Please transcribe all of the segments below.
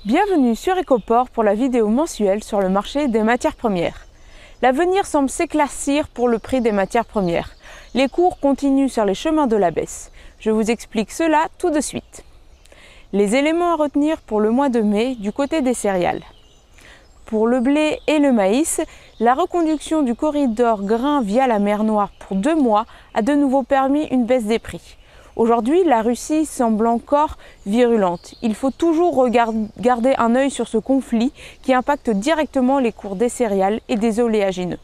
Bienvenue sur Ecoport pour la vidéo mensuelle sur le marché des matières premières. L'avenir semble s'éclaircir pour le prix des matières premières. Les cours continuent sur les chemins de la baisse. Je vous explique cela tout de suite. Les éléments à retenir pour le mois de mai du côté des céréales. Pour le blé et le maïs, la reconduction du corridor grain via la mer Noire pour 2 mois a de nouveau permis une baisse des prix. Aujourd'hui, la Russie semble encore virulente. Il faut toujours garder un œil sur ce conflit qui impacte directement les cours des céréales et des oléagineux.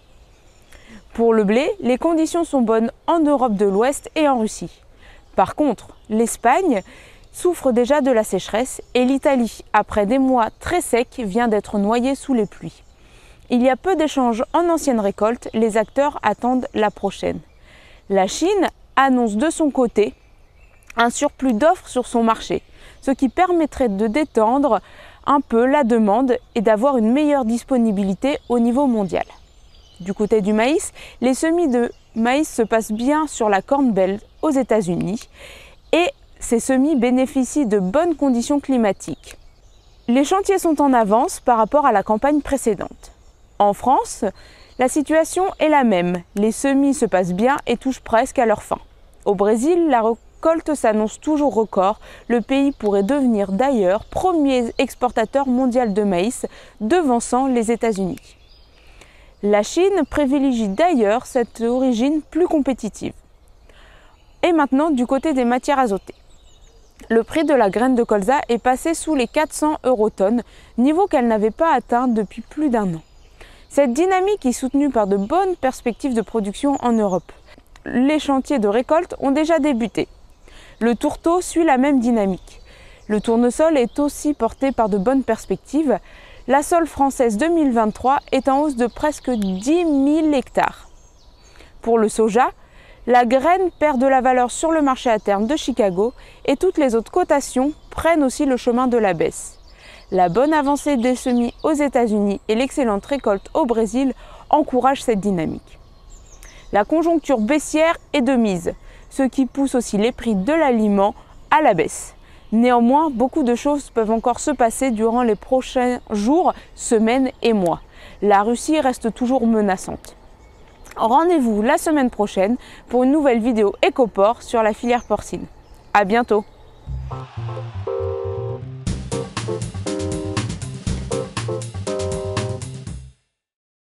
Pour le blé, les conditions sont bonnes en Europe de l'Ouest et en Russie. Par contre, l'Espagne souffre déjà de la sécheresse et l'Italie, après des mois très secs, vient d'être noyée sous les pluies. Il y a peu d'échanges en ancienne récolte, les acteurs attendent la prochaine. La Chine annonce de son côté un surplus d'offres sur son marché, ce qui permettrait de détendre un peu la demande et d'avoir une meilleure disponibilité au niveau mondial. Du côté du maïs, les semis de maïs se passent bien sur la Corn Belt aux États-Unis et ces semis bénéficient de bonnes conditions climatiques. Les chantiers sont en avance par rapport à la campagne précédente. En France, la situation est la même. Les semis se passent bien et touchent presque à leur fin. Au Brésil, la récolte s'annonce toujours record. Le pays pourrait devenir d'ailleurs premier exportateur mondial de maïs, devançant les États-Unis. La Chine privilégie d'ailleurs cette origine plus compétitive. Et maintenant, du côté des matières azotées. Le prix de la graine de colza est passé sous les 400 € tonnes, niveau qu'elle n'avait pas atteint depuis plus d'1 an. Cette dynamique est soutenue par de bonnes perspectives de production en Europe. Les chantiers de récolte ont déjà débuté. Le tourteau suit la même dynamique. Le tournesol est aussi porté par de bonnes perspectives. La sole française 2023 est en hausse de presque 10 000 hectares. Pour le soja, la graine perd de la valeur sur le marché à terme de Chicago et toutes les autres cotations prennent aussi le chemin de la baisse. La bonne avancée des semis aux États-Unis et l'excellente récolte au Brésil encouragent cette dynamique. La conjoncture baissière est de mise, ce qui pousse aussi les prix de l'aliment à la baisse. Néanmoins, beaucoup de choses peuvent encore se passer durant les prochains jours, semaines et mois. La Russie reste toujours menaçante. Rendez-vous la semaine prochaine pour une nouvelle vidéo Ecoport sur la filière porcine. À bientôt!